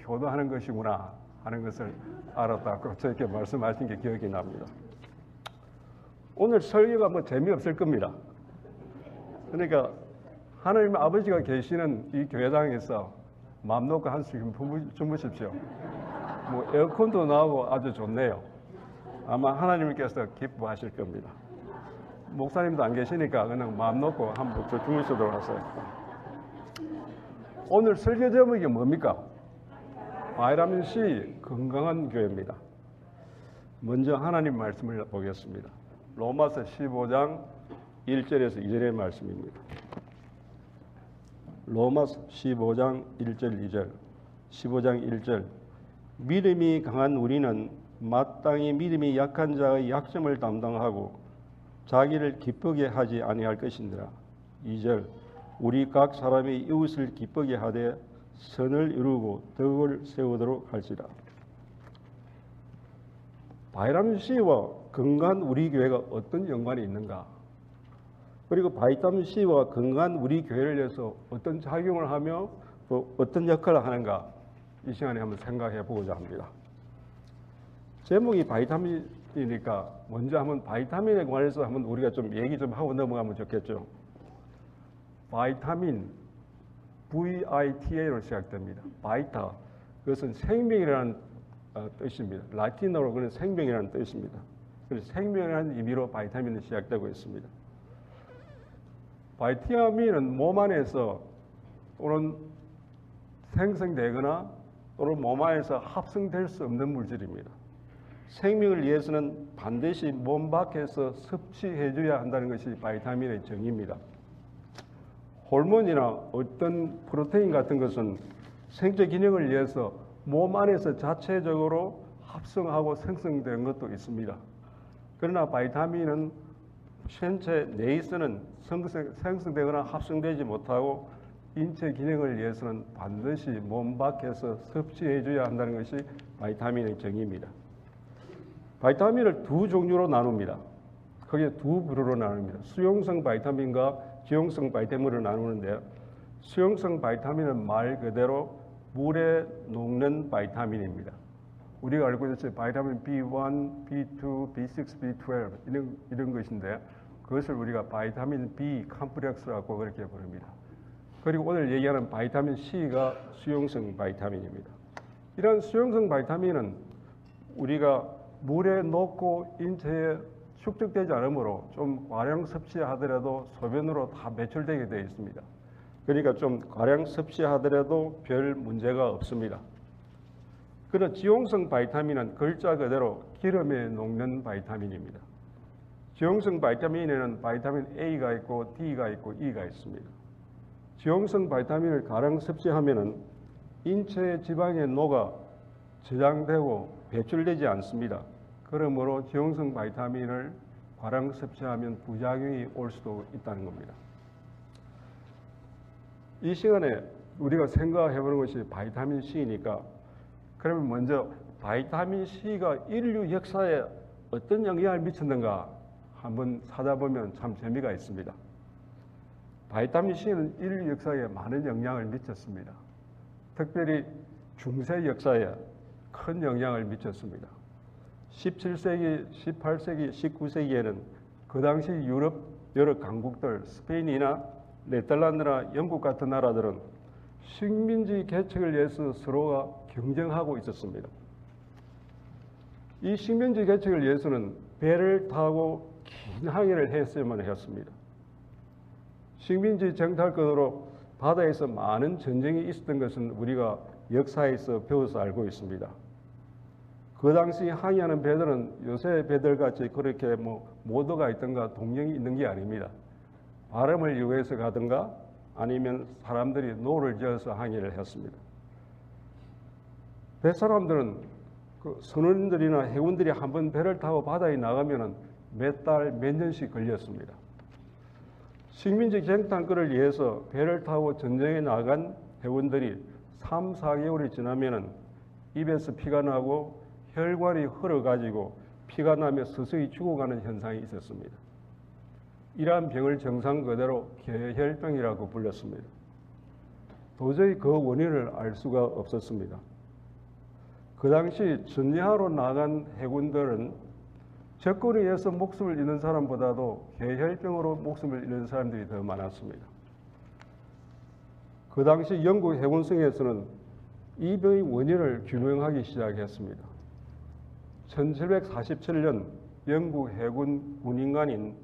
효도하는 것이구나 하는 것을 알았다고 저렇게 말씀하신 게 기억이 납니다. 오늘 설교가 뭐 재미없을 겁니다. 그러니까 하나님 아버지가 계시는 이 교회당에서 마음 놓고 한숨 주무십시오. 뭐 에어컨도 나오고 아주 좋네요. 아마 하나님께서 기뻐하실 겁니다. 목사님도 안 계시니까 그냥 마음 놓고 한번 주무시도록 하세요. 오늘 설교 제목이 뭡니까? 바이타민 C 건강한 교회입니다. 먼저 하나님 말씀을 보겠습니다. 로마서 15장 1절에서 2절의 말씀입니다. 로마서 15장 1절 2절 15장 1절 믿음이 강한 우리는 마땅히 믿음이 약한 자의 약점을 담당하고 자기를 기쁘게 하지 아니할 것이니라. 2절 우리 각 사람이 이웃을 기쁘게 하되 선을 이루고 덕을 세우도록 할지라. 바이타민 C와 건강한 우리 교회가 어떤 연관이 있는가? 그리고 바이타민 C와 건강한 우리 교회를 위해서 어떤 작용을 하며 또 어떤 역할을 하는가? 이 시간에 한번 생각해 보고자 합니다. 제목이 바이타민이니까 먼저 한번 바이타민에 관해서 한번 우리가 좀 얘기 좀 하고 넘어가면 좋겠죠. 바이타민 VITA로 시작됩니다. 바이타, 그것은 생명이라는 뜻입니다. 라틴어로 그는 생명이라는 뜻입니다. 그래서 생명이라는 의미로 바이타민이 시작되고 있습니다. 바이타민은 몸 안에서 또는 생성되거나 또는 몸 안에서 합성될 수 없는 물질입니다. 생명을 위해서는 반드시 몸 밖에서 섭취해줘야 한다는 것이 바이타민의 정의입니다. 호르몬이나 어떤 프로테인 같은 것은 생체 기능을 위해서 몸 안에서 자체적으로 합성하고 생성되는 것도 있습니다. 그러나 바이타민은 신체 내에서는 생성되거나 합성되지 못하고 인체 기능을 위해서는 반드시 몸 밖에서 섭취해줘야 한다는 것이 바이타민의 정의입니다. 바이타민을 두 종류로 나눕니다. 크게 두 부류로 나눕니다. 수용성 바이타민과 기용성 바이타민으로 나누는데요. 수용성 바이타민은 말 그대로 물에 녹는 바이타민입니다. 우리가 알고 있는 바이타민 B1, B2, B6, B12 이런 것인데 그것을 우리가 바이타민 B 컴플렉스라고 그렇게 부릅니다. 그리고 오늘 얘기하는 바이타민 C가 수용성 바이타민입니다. 이런 수용성 바이타민은 우리가 물에 녹고 인체에 축적되지 않으므로 좀 과량 섭취하더라도 소변으로 다 배출되게 되어 있습니다. 그러니까 좀 과량 섭취하더라도 별 문제가 없습니다. 그리고 지용성 바이타민은 글자 그대로 기름에 녹는 바이타민입니다. 지용성 바이타민에는 바이타민 A가 있고 D가 있고 E가 있습니다. 지용성 바이타민을 과량 섭취하면은 인체의 지방에 녹아 저장되고 배출되지 않습니다. 그러므로 지용성 바이타민을 과량 섭취하면 부작용이 올 수도 있다는 겁니다. 이 시간에 우리가 생각해 보는 것이 바이타민 C니까 그러면 먼저 바이타민 C가 인류 역사에 어떤 영향을 미쳤는가 한번 찾아보면 참 재미가 있습니다. 바이타민 C는 인류 역사에 많은 영향을 미쳤습니다. 특별히 중세 역사에 큰 영향을 미쳤습니다. 17세기, 18세기, 19세기에는 그 당시 유럽 여러 강국들, 스페인이나 네덜란드나 영국 같은 나라들은 식민지 개척을 위해서 서로가 경쟁하고 있었습니다. 이 식민지 개척을 위해서는 배를 타고 긴 항해를 했어야만 했습니다. 식민지 정탈권으로 바다에서 많은 전쟁이 있었던 것은 우리가 역사에서 배워서 알고 있습니다. 그 당시 항해하는 배들은 요새 배들같이 그렇게 모터가 있든가 동력이 있는 게 아닙니다. 바람을 이용해서 가든가 아니면 사람들이 노를 지어서 항해를 했습니다. 뱃사람들은 그 선원들이나 해군들이 한번 배를 타고 바다에 나가면 몇 달, 몇 년씩 걸렸습니다. 식민지 정탐권을 위해서 배를 타고 전쟁에 나간 해군들이 3, 4개월이 지나면 입에서 피가 나고 혈관이 흘러가지고 피가 나며 서서히 죽어가는 현상이 있었습니다. 이러한 병을 정상 그대로 계혈병이라고 불렀습니다. 도저히 그 원인을 알 수가 없었습니다. 그 당시 전야로 나간 해군들은 적군에 의해서 목숨을 잃는 사람보다도 계혈병으로 목숨을 잃는 사람들이 더 많았습니다. 그 당시 영국 해군성에서는 이 병의 원인을 규명하기 시작했습니다. 1747년 영국 해군 군인관인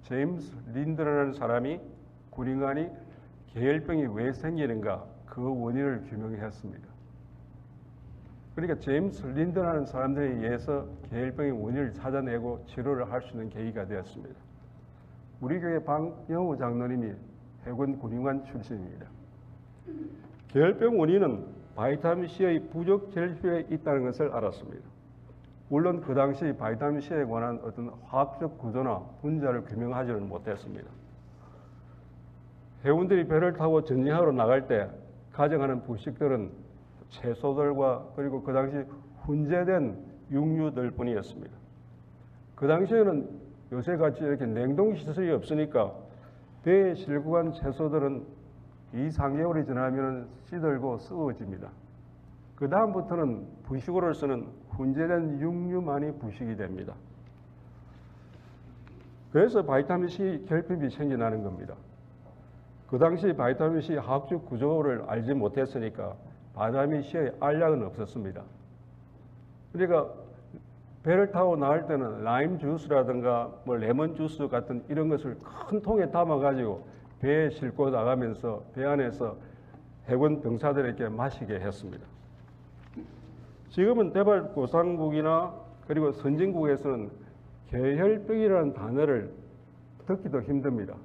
제임스 린드라는 사람이 군인관이 계열병이 왜 생기는가 그 원인을 규명했습니다. 그러니까 제임스 린드라는 사람들에 의해서 계열병의 원인을 찾아내고 치료를 할 수 있는 계기가 되었습니다. 우리 교회 방영우 장로님이 해군 군인관 출신입니다. 계열병 원인은 바이타민 C의 부족 절표에 있다는 것을 알았습니다. 물론 그 당시 바이타민 C에 관한 어떤 화학적 구조나 분자를 규명하지는 못했습니다. 해군들이 배를 타고 전쟁하러 나갈 때 가져가는 부식들은 채소들과 그리고 그 당시 훈제된 육류들 뿐이었습니다. 그 당시에는 요새같이 이렇게 냉동시설이 없으니까 배에 싣고 간 채소들은 2~3개월이 지나면 시들고 썩어집니다. 그 다음부터는 부식으로서는 훈제된 육류만이 부식이 됩니다. 그래서 바이타민 C 결핍이 생겨나는 겁니다. 그 당시 바이타민 C 화학적 구조를 알지 못했으니까 바이타민 C의 알약은 없었습니다. 그러니까 배를 타고 나갈 때는 라임 주스라든가 뭐 레몬 주스 같은 이런 것을 큰 통에 담아가지고 배에 싣고 나가면서 배 안에서 해군 병사들에게 마시게 했습니다. 지금은 개발도상국이나 그리고 선진국에서는 계혈병이라는 단어를 듣기도 힘듭니다.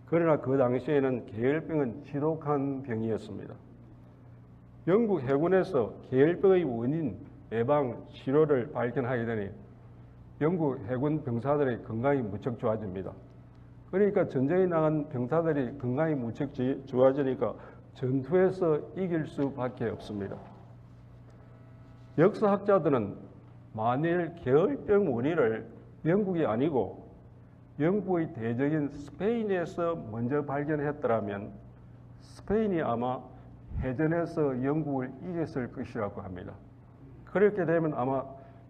그러나 그 당시에는 계혈병은 지독한 병이었습니다. 영국 해군에서 계혈병의 원인, 예방, 치료를 발견하게 되니 영국 해군 병사들의 건강이 무척 좋아집니다. 그러니까 전쟁에 나간 병사들이 건강이 무척 좋아지니까 전투에서 이길 수밖에 없습니다. 역사학자들은 만일 계열병 원인을 영국이 아니고 영국의 대적인 스페인에서 먼저 발견했더라면 스페인이 아마 해전에서 영국을 이겼을 것이라고 합니다. 그렇게 되면 아마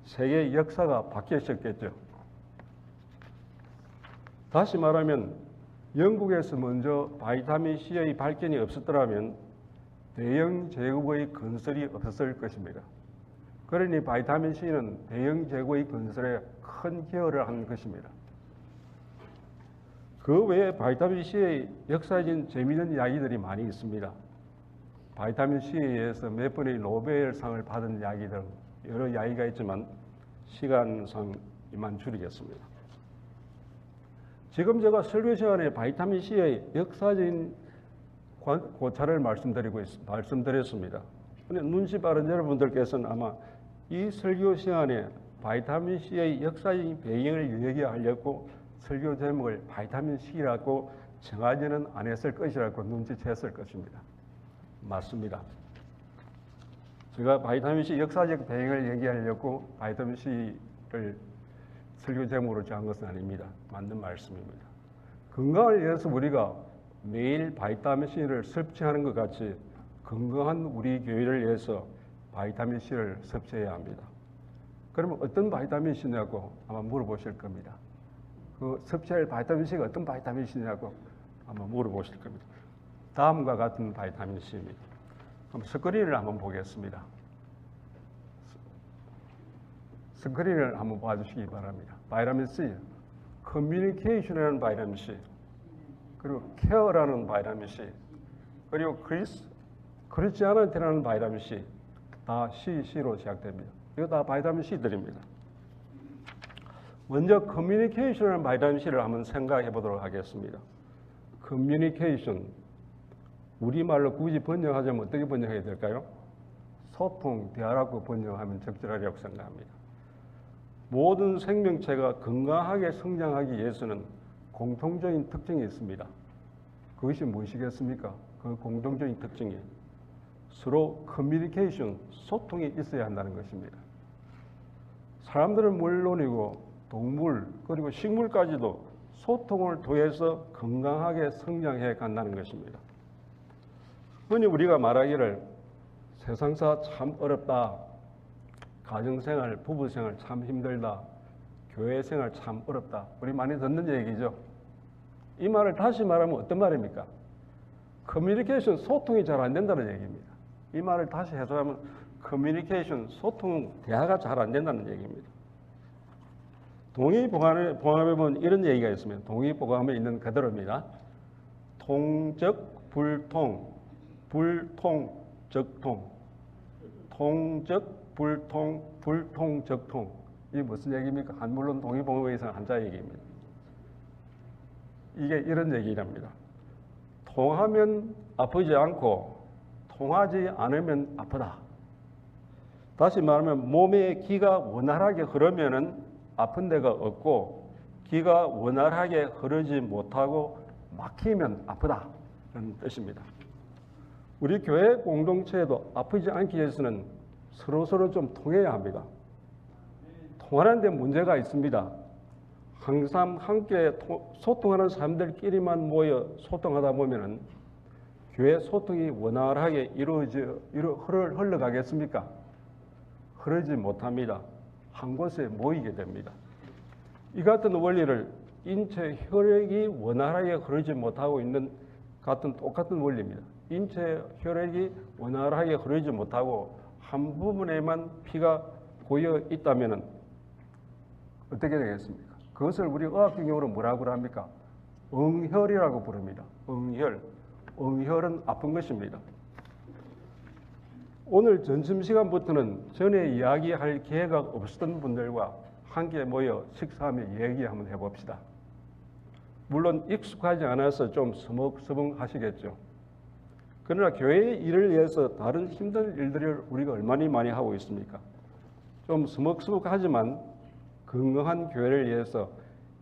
세계의 역사가 바뀌었겠죠. 다시 말하면 영국에서 먼저 바이타민 C의 발견이 없었더라면 대영 제국의 건설이 없었을 것입니다. 그러니 바이타민 C는 대영 제국의 건설에 큰 기여를 한 것입니다. 그 외에 바이타민 C의 역사적인 재미있는 이야기들이 많이 있습니다. 바이타민 C에 의해서 몇 번의 노벨상을 받은 이야기들 여러 이야기가 있지만 시간상 이만 줄이겠습니다. 지금 제가 설교 시간에 바이타민 C의 역사적인 고찰을 말씀드렸습니다. 눈치 빠른 여러분들께서는 아마 이 설교 시간에 바이타민 C의 역사적인 배경을 얘기하려고 설교 제목을 바이타민 C라고 정하지는 않았을 것이라고 눈치챘을 것입니다. 맞습니다. 제가 바이타민 C 역사적 배경을 얘기하려고 바이타민 C를 설교 제목으로 정한 것은 아닙니다. 맞는 말씀입니다. 건강을 위해서 우리가 매일 바이타민 C를 섭취하는 것 같이 건강한 우리 교회를 위해서 바이타민 C를 섭취해야 합니다. 그러면 어떤 바이타민 C냐고 아마 물어보실 겁니다. 그 섭취할 바이타민 C가 어떤 바이타민 C냐고 아마 물어보실 겁니다. 다음과 같은 바이타민 C입니다. 그럼 스크린을 한번 보겠습니다. 스크린을 한번 봐주시기 바랍니다. 바이타민 C, 커뮤니케이션이라는 바이타민 C, 그리고 케어라는 바이타민 C, 그리고 크리스티아니티라는 바이타민 C, 다 C로 시작됩니다. 이거 다 바이타민 C들입니다. 먼저 커뮤니케이션이라는 바이타민 C를 한번 생각해 보도록 하겠습니다. 커뮤니케이션, 우리말로 굳이 번역하자면 어떻게 번역해야 될까요? 소통, 대화라고 번역하면 적절하리라고 생각합니다. 모든 생명체가 건강하게 성장하기 위해서는 공통적인 특징이 있습니다. 그것이 무엇이겠습니까? 그 공통적인 특징이 서로 커뮤니케이션, 소통이 있어야 한다는 것입니다. 사람들은 물론이고 동물 그리고 식물까지도 소통을 통해서 건강하게 성장해 간다는 것입니다. 흔히 우리가 말하기를 세상사 참 어렵다, 가정생활, 부부생활 참 힘들다, 교회생활 참 어렵다, 우리 많이 듣는 얘기죠. 이 말을 다시 말하면 어떤 말입니까? 커뮤니케이션, 소통이 잘 안 된다는 얘기입니다. 이 말을 다시 해석하면 커뮤니케이션, 소통, 대화가 잘 안 된다는 얘기입니다. 동의보감에 보면 이런 얘기가 있습니다. 동의보감에 있는 그대로입니다. 통적 불통, 불통적통, 통적 불통, 불통적통. 이게 무슨 얘기입니까? 한물론 동의보감에서 한자 얘기입니다. 이게 이런 얘기랍니다. 통하면 아프지 않고 통하지 않으면 아프다. 다시 말하면 몸에 기가 원활하게 흐르면은 아픈 데가 없고, 기가 원활하게 흐르지 못하고 막히면 아프다. 라는 뜻입니다. 우리 교회 공동체에도 아프지 않기 위해서는 서로서로 좀 통해야 합니다. 통하는 데 문제가 있습니다. 항상 함께 소통하는 사람들끼리만 모여 소통하다 보면은 교회 소통이 원활하게 흘러가겠습니까? 흐르지 못합니다. 한 곳에 모이게 됩니다. 이 같은 원리를 인체 혈액이 원활하게 흐르지 못하고 있는 같은 똑같은 원리입니다. 인체 혈액이 원활하게 흐르지 못하고 한 부분에만 피가 고여 있다면 어떻게 되겠습니까? 그것을 우리 의학적으로 뭐라고 합니까? 응혈이라고 부릅니다. 응혈. 응혈은 아픈 것입니다. 오늘 점심시간부터는 전에 이야기할 기회가 없었던 분들과 함께 모여 식사하며 얘기 한번 해봅시다. 물론 익숙하지 않아서 좀 서먹서먹 하시겠죠. 그러나 교회의 일을 위해서 다른 힘든 일들을 우리가 얼마나 많이 하고 있습니까? 좀 서먹서먹하지만 건강한 교회를 위해서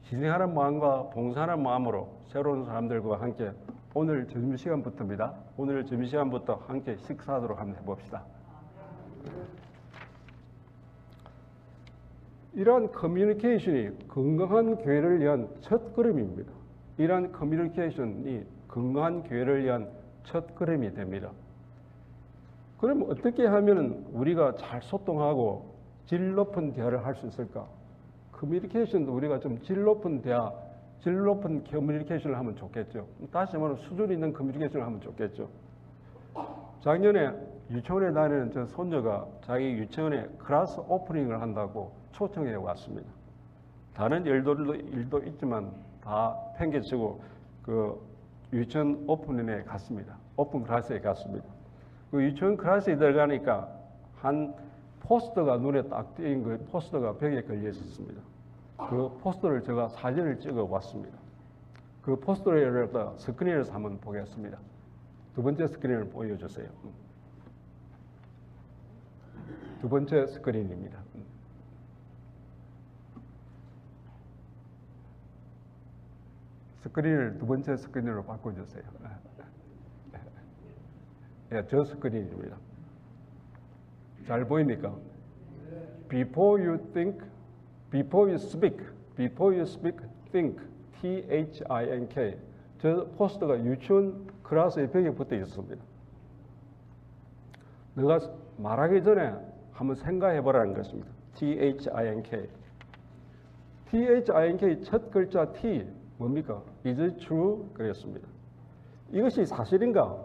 희생하는 마음과 봉사하는 마음으로 새로운 사람들과 함께 오늘 점심시간부터입니다. 오늘 점심시간부터 함께 식사하도록 한번 해봅시다. 이러한 커뮤니케이션이 건강한 교회를 위한 첫 걸음입니다. 이러한 커뮤니케이션이 건강한 교회를 위한 첫 걸음이 됩니다. 그럼 어떻게 하면 우리가 잘 소통하고 질 높은 대화를 할 수 있을까? 커뮤니케이션도 우리가 좀 질 높은 대화, 질 높은 커뮤니케이션을 하면 좋겠죠. 다시 말하면 수준 있는 커뮤니케이션을 하면 좋겠죠. 작년에 유치원에 다니는 저 손녀가 자기 유치원에 클래스 오프닝을 한다고 초청해 왔습니다. 다른 일도 있지만 다 팽개치고 그 유치원 오프닝에 갔습니다. 오픈 클래스에 갔습니다. 그 유치원 클래스에 들어가니까 한 포스터가 눈에 딱 띄인 그 포스터가 벽에 걸려 있었습니다. 그 포스터를 제가 사진을 찍어 왔습니다. 그 포스터를 스크린에서 한번 보겠습니다. 두 번째 스크린을 보여주세요. 두 번째 스크린입니다. 스크린을 두 번째 스크린으로 바꿔주세요. 네, 저 스크린입니다. 잘 보입니까? Before you think, before you speak, think, T-H-I-N-K. 저 포스터가 유치원 클래스의 벽에 붙어 있었습니다. 내가 말하기 전에 한번 생각해 보라는 것입니다. T-H-I-N-K. T-H-I-N-K 첫 글자 T 뭡니까? Is it true? 그랬습니다. 이것이 사실인가?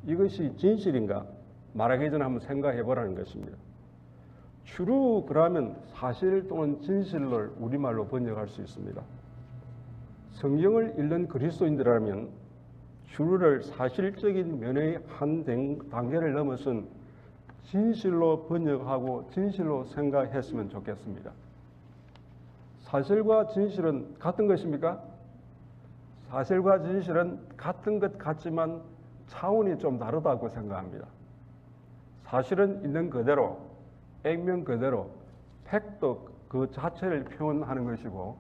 이것이 진실인가? 말하기 전에 한번 생각해 보라는 것입니다. true 그러면 사실 또는 진실을 우리말로 번역할 수 있습니다. 성경을 읽는 그리스도인들이라면 true를 사실적인 면의 한 단계를 넘어선 진실로 번역하고 진실로 생각했으면 좋겠습니다. 사실과 진실은 같은 것입니까? 사실과 진실은 같은 것 같지만 차원이 좀 다르다고 생각합니다. 사실은 있는 그대로, 액면 그대로, 팩트 그 자체를 표현하는 것이고,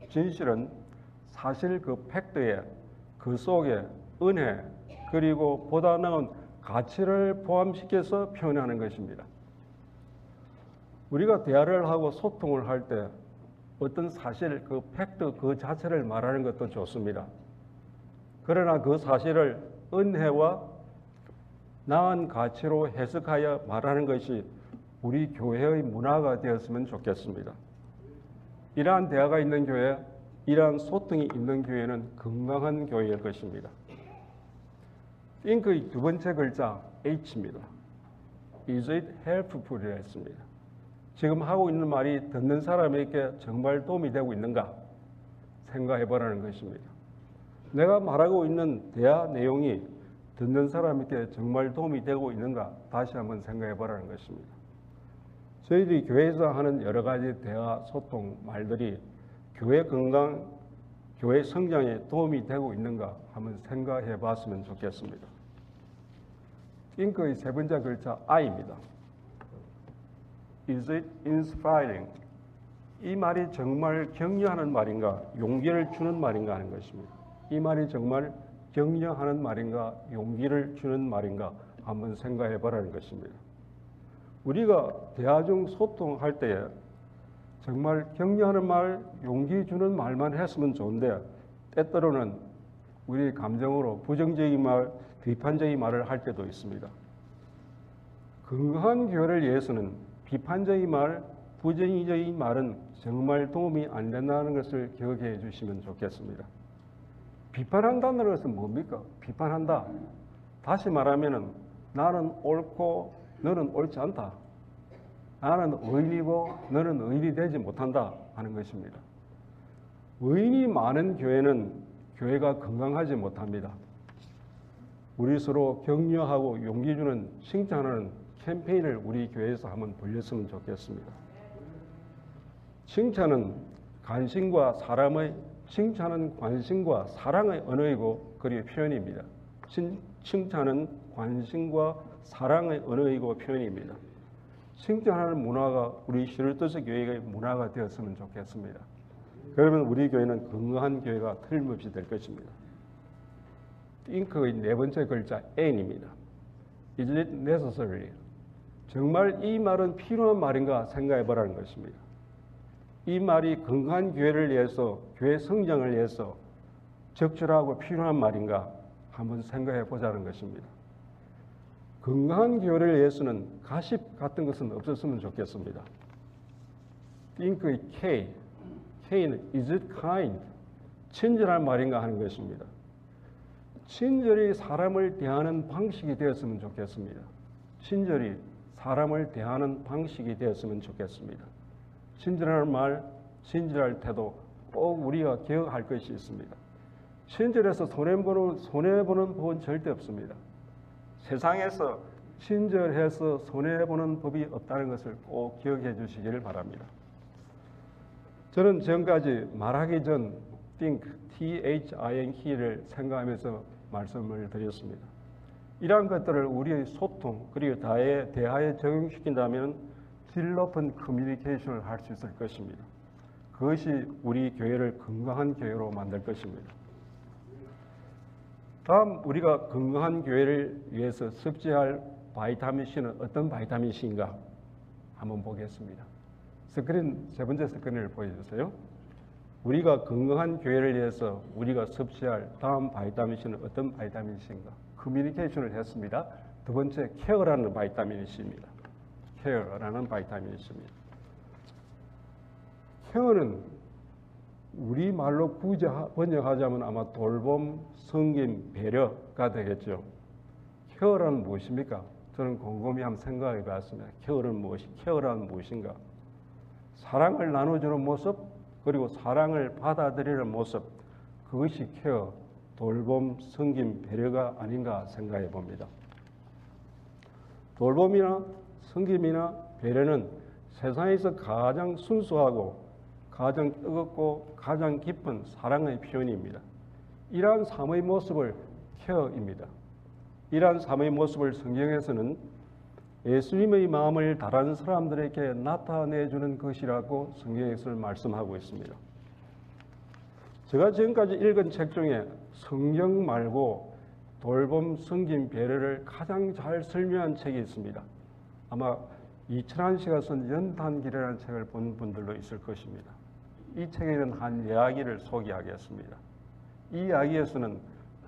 진실은 사실 그 팩트에 그 속에 은혜 그리고 보다 나은 가치를 포함시켜서 표현하는 것입니다. 우리가 대화를 하고 소통을 할 때 어떤 사실, 그 팩트 그 자체를 말하는 것도 좋습니다. 그러나 그 사실을 은혜와 나은 가치로 해석하여 말하는 것이 우리 교회의 문화가 되었으면 좋겠습니다. 이러한 대화가 있는 교회, 이러한 소통이 있는 교회는 건강한 교회일 것입니다. think의 두 번째 글자 H입니다. Is it helpful? 했습니다. 지금 하고 있는 말이 듣는 사람에게 정말 도움이 되고 있는가 생각해 보라는 것입니다. 내가 말하고 있는 대화 내용이 듣는 사람에게 정말 도움이 되고 있는가 다시 한번 생각해 보라는 것입니다. 저희들이 교회에서 하는 여러 가지 대화, 소통, 말들이 교회 건강, 교회 성장에 도움이 되고 있는가 한번 생각해 봤으면 좋겠습니다. think의 세 번째 글자 I입니다. Is it inspiring? 이 말이 정말 격려하는 말인가, 용기를 주는 말인가 하는 것입니다. 이 말이 정말 격려하는 말인가, 용기를 주는 말인가 한번 생각해 보라는 것입니다. 우리가 대화 중 소통할 때에 정말 격려하는 말, 용기 주는 말만 했으면 좋은데 때때로는 우리 감정으로 부정적인 말, 비판적인 말을 할 때도 있습니다. 건강한 교회를 위해서는 비판적인 말, 부정적인 말은 정말 도움이 안 된다는 것을 기억해 주시면 좋겠습니다. 비판한다는 것은 뭡니까? 비판한다. 다시 말하면 나는 옳고 너는 옳지 않다. 나는 의인이고 너는 의인이 되지 못한다 하는 것입니다. 의인이 많은 교회는 교회가 건강하지 못합니다. 우리 서로 격려하고 용기 주는 칭찬하는 캠페인을 우리 교회에서 한번 벌였으면 좋겠습니다. 칭찬은 관심과 사랑의 언어이고 그리고 표현입니다. 칭찬은 관심과 사랑의 언어이고 표현입니다. 칭찬하는 문화가 우리 시르토스 교회의 문화가 되었으면 좋겠습니다. 그러면 우리 교회는 건강한 교회가 틀림없이 될 것입니다. think의 네 번째 글자 N입니다. Is it necessary? 정말 이 말은 필요한 말인가 생각해 보라는 것입니다. 이 말이 건강한 교회를 위해서, 교회 성장을 위해서 적절하고 필요한 말인가 한번 생각해 보자는 것입니다. 건강한 교회를 위해서는 가십 같은 것은 없었으면 좋겠습니다. think의 K는 is it kind? 친절한 말인가 하는 것입니다. 친절히 사람을 대하는 방식이 되었으면 좋겠습니다. 친절히 사람을 대하는 방식이 되었으면 좋겠습니다. 친절한 말, 친절할 태도 꼭 우리가 기억할 것이 있습니다. 친절해서 손해보는 법은 절대 없습니다. 세상에서 친절해서 손해보는 법이 없다는 것을 꼭 기억해 주시기를 바랍니다. 저는 지금까지 말하기 전 think를 생각하면서 말씀을 드렸습니다. 이러한 것들을 우리의 소통 그리고 대화에 적용시킨다면 질 높은 커뮤니케이션을 할 수 있을 것입니다. 그것이 우리 교회를 건강한 교회로 만들 것입니다. 다음 우리가 건강한 교회를 위해서 섭취할 바이타민 C는 어떤 바이타민 C인가 한번 보겠습니다. 세 번째 스크린을 보여주세요. 우리가 건강한 교회를 위해서 우리가 섭취할 다음 바이타민 C는 어떤 바이타민 C인가? 커뮤니케이션을 했습니다. 두 번째 케어라는 바이타민 C입니다. 케어라는 바이타민 C입니다. 케어는 우리말로 번역하자면 아마 돌봄, 섬김, 배려가 되겠죠. 케어란 무엇입니까? 저는 곰곰이 한번 생각해 봤습니다. 케어란 무엇인가? 사랑을 나눠주는 모습, 그리고 사랑을 받아들이는 모습, 그것이 케어, 돌봄, 섬김, 배려가 아닌가 생각해 봅니다. 돌봄이나 섬김이나 배려는 세상에서 가장 순수하고 가장 뜨겁고 가장 깊은 사랑의 표현입니다. 이러한 삶의 모습을 케어입니다. 이러한 삶의 모습을 성경에서는 예수님의 마음을 다른 사람들에게 나타내주는 것이라고 성경에서 말씀하고 있습니다. 제가 지금까지 읽은 책 중에 성경 말고 돌봄, 섬김, 배려를 가장 잘 설명한 책이 있습니다. 아마 이철환 씨가 쓴 연탄길이라는 책을 본 분들도 있을 것입니다. 이 책에는 한 이야기를 소개하겠습니다. 이 이야기에서는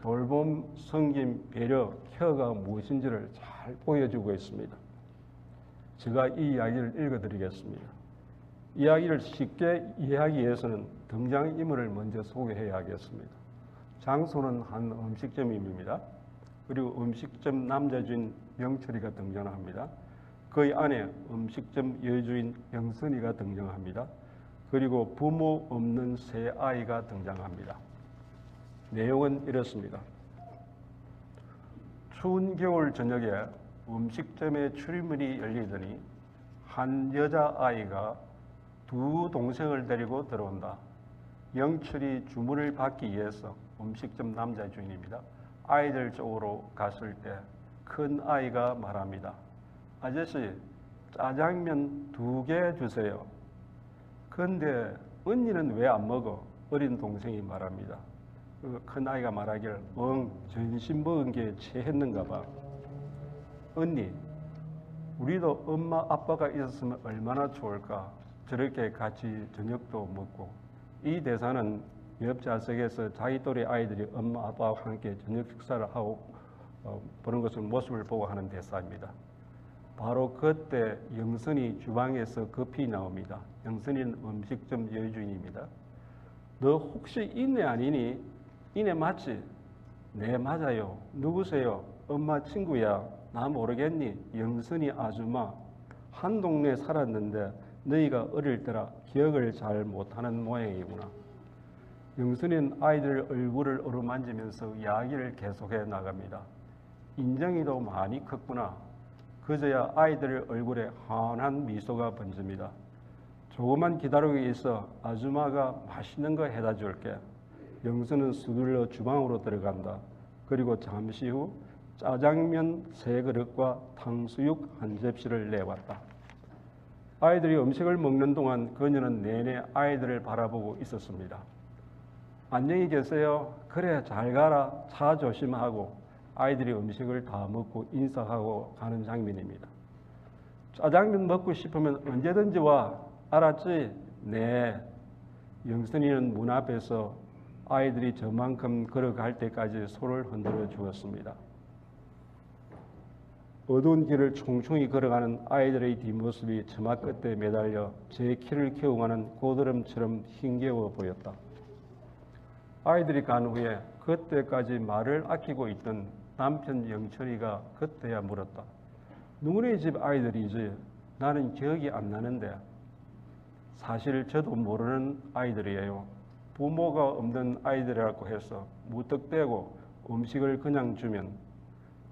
돌봄, 섬김, 배려, 케어가 무엇인지를 잘 보여주고 있습니다. 제가 이 이야기를 읽어드리겠습니다. 이야기를 쉽게 이해하기 위해서는 등장인물을 먼저 소개해야 하겠습니다. 장소는 한 음식점입니다. 그리고 음식점 남자 주인 영철이가 등장합니다. 그의 아내 음식점 여주인 영선이가 등장합니다. 그리고 부모 없는 새 아이가 등장합니다. 내용은 이렇습니다. 추운 겨울 저녁에 음식점에 출입문이 열리더니 한 여자아이가 두 동생을 데리고 들어온다. 영철이 주문을 받기 위해서 음식점 남자 주인입니다. 아이들 쪽으로 갔을 때 큰 아이가 말합니다. 아저씨, 짜장면 2개 주세요. 근데 언니는 왜 안 먹어? 어린 동생이 말합니다. 큰 아이가 말하길, 전신 먹은 게 체했는가 봐. 언니, 우리도 엄마 아빠가 있었으면 얼마나 좋을까? 저렇게 같이 저녁도 먹고. 이 대사는 옆 좌석에서 자기 또래 아이들이 엄마 아빠와 함께 저녁 식사를 하고 보는 것을 모습을 보고 하는 대사입니다. 바로 그때 영선이 주방에서 급히 나옵니다. 영선이는 음식점 여주인입니다. 너 혹시 이네 아니니? 이네 맞지? 네, 맞아요. 누구세요? 엄마 친구야. 나 모르겠니? 영선이 아줌마. 한 동네에 살았는데 너희가 어릴 때라 기억을 잘 못하는 모양이구나. 영선이는 아이들 얼굴을 어루만지면서 이야기를 계속해 나갑니다. 인정이도 많이 컸구나. 그제야 아이들 얼굴에 환한 미소가 번집니다. 조금만 기다리고 있어. 아줌마가 맛있는 거 해다 줄게. 영선은 서둘러 주방으로 들어간다. 그리고 잠시 후 짜장면 3그릇과 탕수육 1접시를 내왔다. 아이들이 음식을 먹는 동안 그녀는 내내 아이들을 바라보고 있었습니다. 안녕히 계세요. 그래, 잘 가라. 차 조심하고. 아이들이 음식을 다 먹고 인사하고 가는 장면입니다. 짜장면 먹고 싶으면 언제든지 와. 알았지? 네. 영선이는 문 앞에서 아이들이 저만큼 걸어갈 때까지 손을 흔들어 주었습니다. 어두운 길을 총총히 걸어가는 아이들의 뒷모습이 처마 끝에 매달려 제 키를 키워가는 고드름처럼 힘겨워 보였다. 아이들이 간 후에 그때까지 말을 아끼고 있던 남편 영철이가 그때야 물었다. 누구네 집 아이들이지? 나는 기억이 안 나는데. 사실 저도 모르는 아이들이에요. 부모가 없는 아이들이라고 해서 무턱대고 음식을 그냥 주면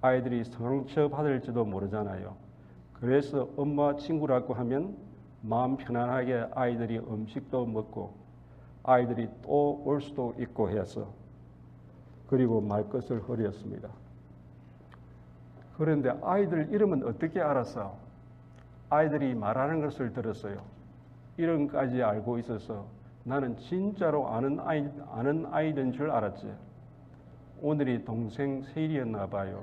아이들이 상처받을지도 모르잖아요. 그래서 엄마 친구라고 하면 마음 편안하게 아이들이 음식도 먹고 아이들이 또 올 수도 있고 해서. 그리고 말끝을 흐렸습니다. 그런데 아이들 이름은 어떻게 알았어? 아이들이 말하는 것을 들었어요. 이름까지 알고 있어서 나는 진짜로 아는 아이인 줄 알았지. 오늘이 동생 생일이었나 봐요.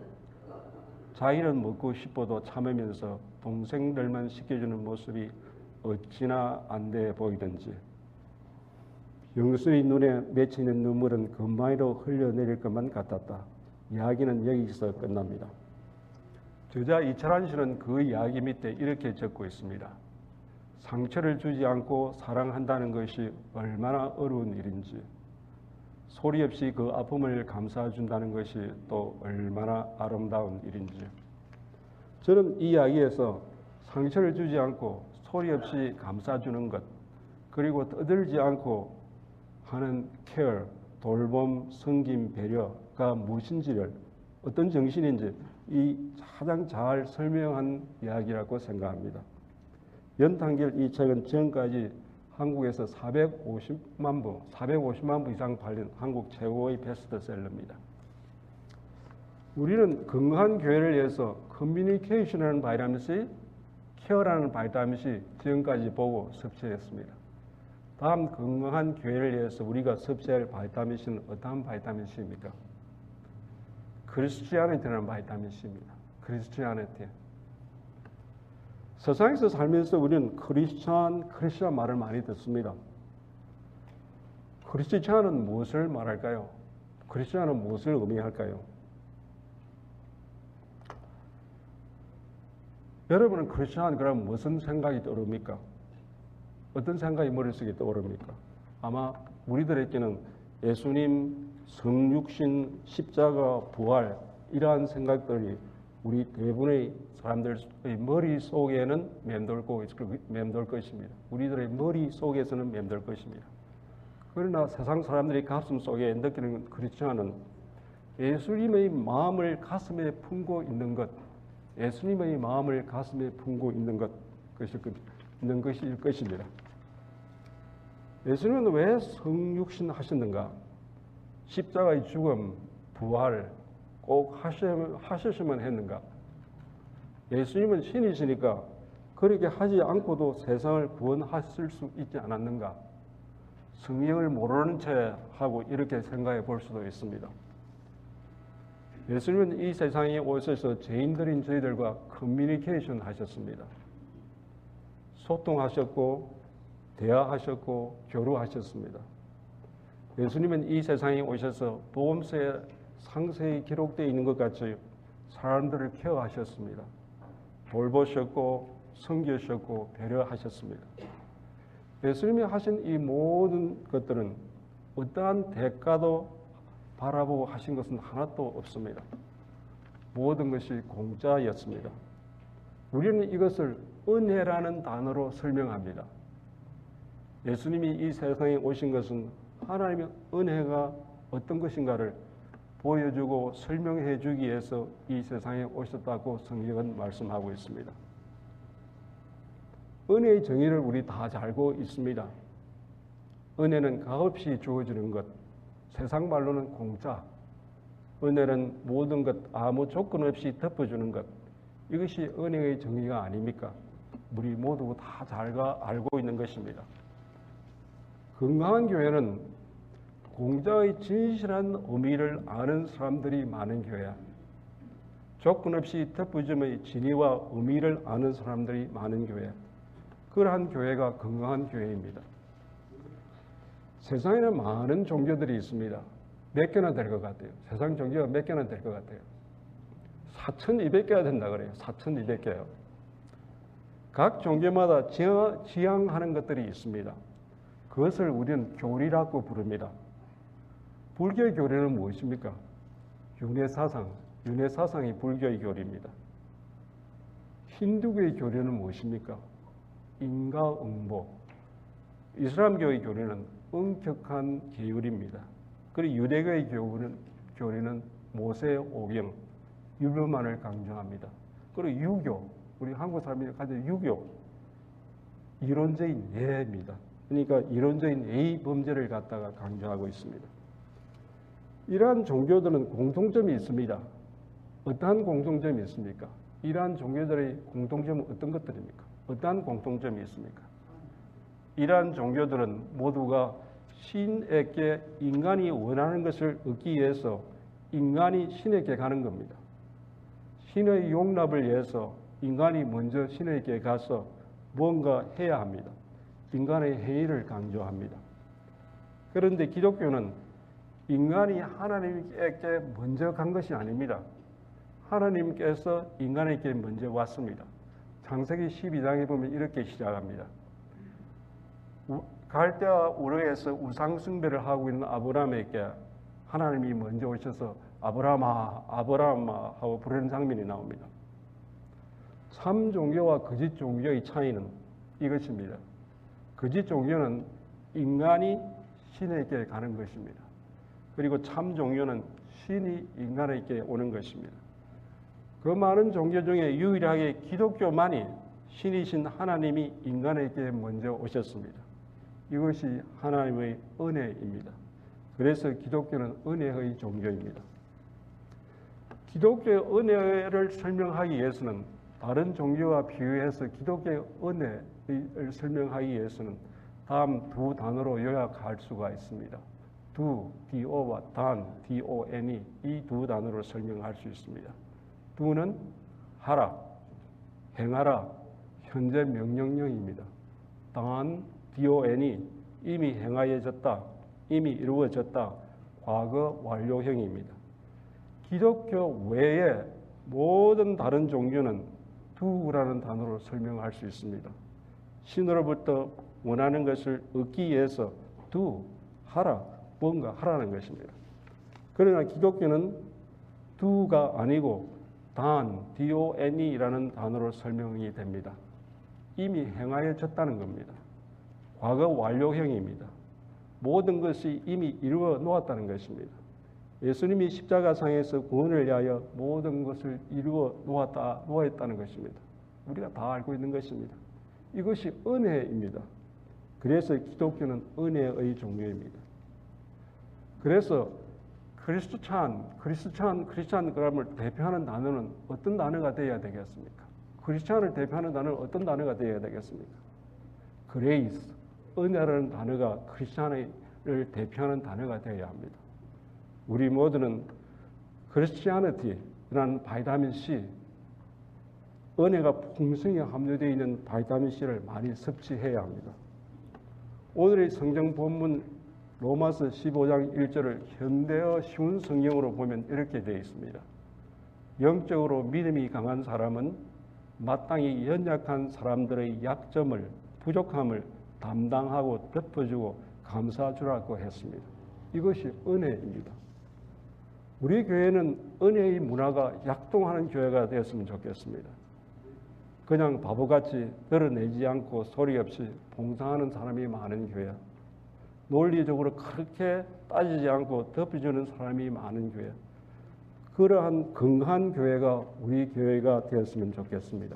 자기는 먹고 싶어도 참으면서 동생들만 시켜주는 모습이 어찌나 안 돼 보이던지. 영순이 눈에 맺히는 눈물은 금방이로 흘러내릴 것만 같았다. 이야기는 여기서 끝납니다. 저자 이철환 씨는 그 이야기 밑에 이렇게 적고 있습니다. 상처를 주지 않고 사랑한다는 것이 얼마나 어려운 일인지, 소리 없이 그 아픔을 감싸준다는 것이 또 얼마나 아름다운 일인지. 저는 이 이야기에서 상처를 주지 않고 소리 없이 감싸주는 것, 그리고 떠들지 않고 하는 케어, 돌봄, 섬김, 배려가 무엇인지를, 어떤 정신인지 가장 잘 설명한 이야기라고 생각합니다. 연탄결 이 책은 지금까지 한국에서 450만 부 이상 팔린 한국 최고의 베스트셀러입니다. 우리는 건강한 교회를 위해서 커뮤니케이션이라는 바이타민 C, 케어라는 바이타민 C 지금까지 보고 섭취했습니다. 다음 건강한 교회를 위해서 우리가 섭취할 바이타민 C는 어떠한 바이타민 C입니까? 크리스티아니티라는 바이타민 C입니다. 크리스티아니티. 세상에서 살면서 우리는 크리스찬 말을 많이 듣습니다. 크리스찬은 무엇을 말할까요? 크리스천은 무엇을 의미할까요? 여러분은 크리스천 그럼 무슨 생각이 떠오릅니까? 어떤 생각이 머릿속에 떠오릅니까? 아마 우리들에게는 예수님, 성육신, 십자가, 부활 이러한 생각들이 우리 대부분의 사람들의 머릿속에는 맴돌 것입니다. 우리들의 머릿속에서는 맴돌 것입니다. 그러나 세상 사람들이 가슴 속에 느끼는 크리스천은 예수님의 마음을 가슴에 품고 있는 것, 예수님의 마음을 가슴에 품고 있는 것일 것입니다. 예수님은 왜 성육신 하셨는가? 십자가의 죽음, 부활 꼭 하셨으면 했는가? 예수님은 신이시니까 그렇게 하지 않고도 세상을 구원하실 수 있지 않았는가? 성경을 모르는 채 하고 이렇게 생각해 볼 수도 있습니다. 예수님은 이 세상에 오셔서 죄인들인 저희들과 커뮤니케이션 하셨습니다. 소통하셨고 대화하셨고 교류하셨습니다. 예수님은 이 세상에 오셔서 복음서에 상세히 기록되어 있는 것 같이 사람들을 케어하셨습니다. 돌보셨고 섬기셨고 배려하셨습니다. 예수님이 하신 이 모든 것들은 어떠한 대가도 바라보고 하신 것은 하나도 없습니다. 모든 것이 공짜였습니다. 우리는 이것을 은혜라는 단어로 설명합니다. 예수님이 이 세상에 오신 것은 하나님의 은혜가 어떤 것인가를 보여주고 설명해 주기 위해서 이 세상에 오셨다고 성경은 말씀하고 있습니다. 은혜의 정의를 우리 다 잘 알고 있습니다. 은혜는 값없이 주어지는 것, 세상 말로는 공짜. 은혜는 모든 것 아무 조건 없이 덮어주는 것. 이것이 은혜의 정의가 아닙니까? 우리 모두 다 잘 알고 있는 것입니다. 건강한 교회는 공자의 진실한 의미를 아는 사람들이 많은 교회야. 조건 없이 덮어줌의 진위와 의미를 아는 사람들이 많은 교회. 그러한 교회가 건강한 교회입니다. 세상에는 많은 종교들이 있습니다. 몇 개나 될 것 같아요? 세상 종교가 몇 개나 될 것 같아요? 4,200개가 된다 그래요. 4,200개요. 각 종교마다 지향하는 것들이 있습니다. 그것을 우리는 교리라고 부릅니다. 불교의 교리는 무엇입니까? 윤회사상이 불교의 교리입니다. 힌두교의 교리는 무엇입니까? 인과응보. 이슬람교의 교리는 엄격한 계율입니다. 그리고 유대교의 교리는 모세 오경, 율법만을 강조합니다. 그리고 유교, 우리 한국 사람이 가진 유교, 이론적인 예입니다. 그러니까 이론적인 예의 범죄를 갖다가 강조하고 있습니다. 이러한 종교들은 공통점이 있습니다. 어떠한 공통점이 있습니까? 이러한 종교들의 공통점은 어떤 것들입니까? 어떠한 공통점이 있습니까? 이러한 종교들은 모두가 신에게 인간이 원하는 것을 얻기 위해서 인간이 신에게 가는 겁니다. 신의 용납을 위해서 인간이 먼저 신에게 가서 뭔가 해야 합니다. 인간의 행위를 강조합니다. 그런데 기독교는 인간이 하나님께 먼저 간 것이 아닙니다. 하나님께서 인간에게 먼저 왔습니다. 창세기 12장에 보면 이렇게 시작합니다. 갈대아 우르에서 우상 숭배를 하고 있는 아브라함에게 하나님이 먼저 오셔서 아브라함아, 아브라함아 하고 부르는 장면이 나옵니다. 참 종교와 거짓 종교의 차이는 이것입니다. 거짓 종교는 인간이 신에게 가는 것입니다. 그리고 참 종교는 신이 인간에게 오는 것입니다. 그 많은 종교 중에 유일하게 기독교만이 신이신 하나님이 인간에게 먼저 오셨습니다. 이것이 하나님의 은혜입니다. 그래서 기독교는 은혜의 종교입니다. 기독교의 은혜를 설명하기 위해서는 다른 종교와 비교해서 기독교의 은혜를 설명하기 위해서는 다음 두 단어로 요약할 수가 있습니다. do와 don이 이 두 단어로 설명할 수 있습니다. do는 하라, 행하라, 현재 명령형입니다. don이 이미 행하여졌다, 이미 이루어졌다, 과거 완료형입니다. 기독교 외에 모든 다른 종교는 do라는 단어로 설명할 수 있습니다. 신으로부터 원하는 것을 얻기 위해서 do, 하라, 뭔가 하라는 것입니다. 그러나 기독교는 do가 아니고 done, D-O-N-E라는 단어로 설명이 됩니다. 이미 행하여졌다는 겁니다. 과거 완료형입니다. 모든 것이 이미 이루어 놓았다는 것입니다. 예수님이 십자가상에서 구원을 위하여 모든 것을 이루어 놓았다는 것입니다. 우리가 다 알고 있는 것입니다. 이것이 은혜입니다. 그래서 기독교는 은혜의 종교입니다. 그래서 크리스찬 그람을 대표하는 단어는 어떤 단어가 되어야 되겠습니까? 크리스찬을 대표하는 단어는 어떤 단어가 되어야 되겠습니까? 그레이스, 은혜라는 단어가 크리스찬을 대표하는 단어가 되어야 합니다. 우리 모두는 크리스티아니티라는 바이타민 C, 은혜가 풍성히 함유되어 있는 바이타민 C를 많이 섭취해야 합니다. 오늘의 성경 본문 로마서 15장 1절을 현대어 쉬운 성경으로 보면 이렇게 되어 있습니다. 영적으로 믿음이 강한 사람은 마땅히 연약한 사람들의 약점을, 부족함을 담당하고 덮어주고 감싸주라고 했습니다. 이것이 은혜입니다. 우리 교회는 은혜의 문화가 약동하는 교회가 되었으면 좋겠습니다. 그냥 바보같이 드러내지 않고 소리 없이 봉사하는 사람이 많은 교회, 논리적으로 그렇게 따지지 않고 덮어주는 사람이 많은 교회, 그러한 건강한 교회가 우리 교회가 되었으면 좋겠습니다.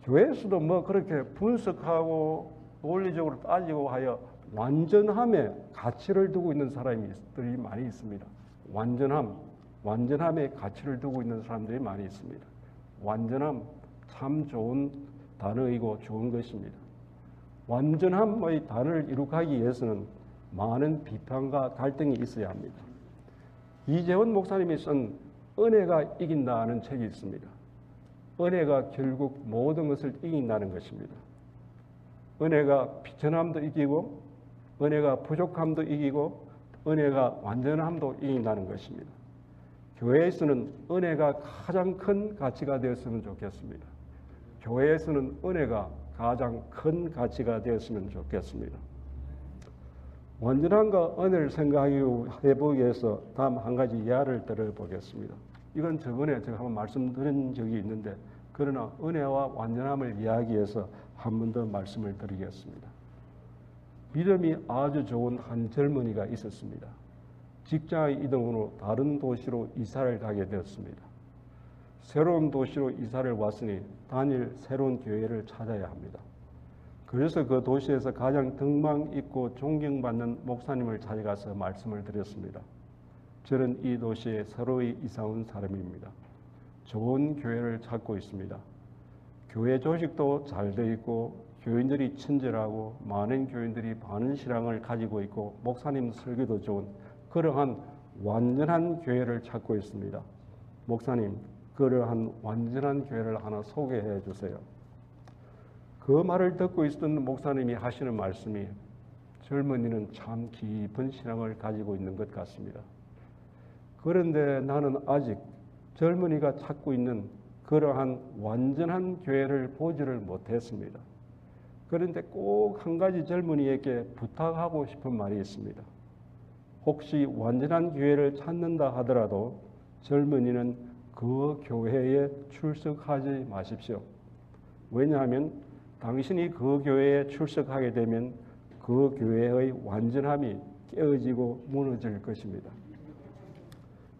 교회에서도 뭐 그렇게 분석하고 논리적으로 따지고 하여 완전함에 가치를 두고 있는 사람들이 많이 있습니다. 완전함에 가치를 두고 있는 사람들이 많이 있습니다. 완전함 참 좋은 단어이고 좋은 것입니다. 완전함의 단어를 이룩하기 위해서는 많은 비판과 갈등이 있어야 합니다. 이재원 목사님이 쓴 은혜가 이긴다는 책이 있습니다. 은혜가 결국 모든 것을 이긴다는 것입니다. 은혜가 비천함도 이기고, 은혜가 부족함도 이기고, 은혜가 완전함도 이긴다는 것입니다. 교회에서는 은혜가 가장 큰 가치가 되었으면 좋겠습니다. 교회에서는 은혜가 가장 큰 가치가 되었으면 좋겠습니다. 완전함과 은혜를 생각해보기 위해서 다음 한 가지 예를 들어보겠습니다. 이건 저번에 제가 한번 말씀드린 적이 있는데, 그러나 은혜와 완전함을 이야기해서 한 번 더 말씀을 드리겠습니다. 믿음이 아주 좋은 한 젊은이가 있었습니다. 직장의 이동으로 다른 도시로 이사를 가게 되었습니다. 새로운 도시로 이사를 왔으니 다닐 새로운 교회를 찾아야 합니다. 그래서 그 도시에서 가장 등망 있고 존경받는 목사님을 찾아가서 말씀을 드렸습니다. 저는 이 도시에 새로이 이사 온 사람입니다. 좋은 교회를 찾고 있습니다. 교회 조직도 잘 되어 있고 교인들이 친절하고 많은 교인들이 많은 신앙을 가지고 있고 목사님 설교도 좋은 그러한 완전한 교회를 찾고 있습니다. 목사님, 그러한 완전한 교회를 하나 소개해 주세요. 그 말을 듣고 있었던 목사님이 하시는 말씀이 젊은이는 참 깊은 신앙을 가지고 있는 것 같습니다. 그런데 나는 아직 젊은이가 찾고 있는 그러한 완전한 교회를 보지를 못했습니다. 그런데 꼭 한 가지 젊은이에게 부탁하고 싶은 말이 있습니다. 혹시 완전한 교회를 찾는다 하더라도 젊은이는 그 교회에 출석하지 마십시오. 왜냐하면 당신이 그 교회에 출석하게 되면 그 교회의 완전함이 깨어지고 무너질 것입니다.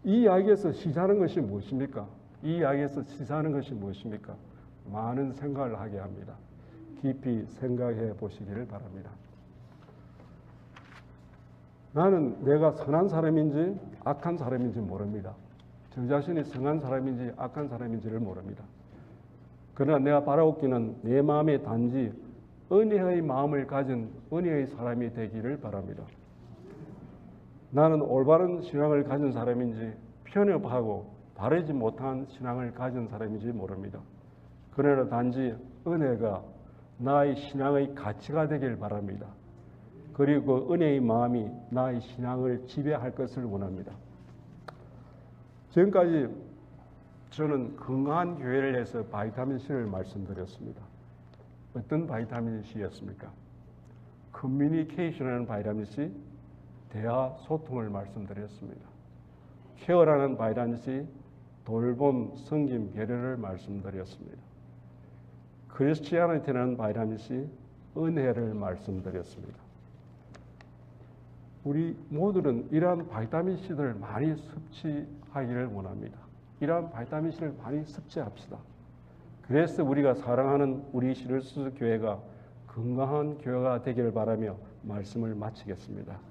이 이야기에서 시사하는 것이 무엇입니까? 이 이야기에서 시사하는 것이 무엇입니까? 많은 생각을 하게 합니다. 깊이 생각해 보시기를 바랍니다. 나는 내가 선한 사람인지 악한 사람인지 모릅니다. 저 자신이 선한 사람인지 악한 사람인지를 모릅니다. 그러나 내가 바라옵기는 내 마음에 단지 은혜의 마음을 가진 은혜의 사람이 되기를 바랍니다. 나는 올바른 신앙을 가진 사람인지 편협하고 바르지 못한 신앙을 가진 사람인지 모릅니다. 그러나 단지 은혜가 나의 신앙의 가치가 되길 바랍니다. 그리고 그 은혜의 마음이 나의 신앙을 지배할 것을 원합니다. 지금까지 저는 건강한 교회를 해서 바이타민C를 말씀드렸습니다. 어떤 바이타민C였습니까? 커뮤니케이션이라는 바이타민C, 대화 소통을 말씀드렸습니다. 케어라는 바이타민C, 돌봄, 섬김, 배려를 말씀드렸습니다. 크리스티아니티라는 바이타민C, 은혜를 말씀드렸습니다. 우리 모두는 이러한 바이타민C들을 많이 섭취하기를 원합니다. 이러한 바이타민C를 많이 섭취합시다. 그래서 우리가 사랑하는 우리 시르스 교회가 건강한 교회가 되기를 바라며 말씀을 마치겠습니다.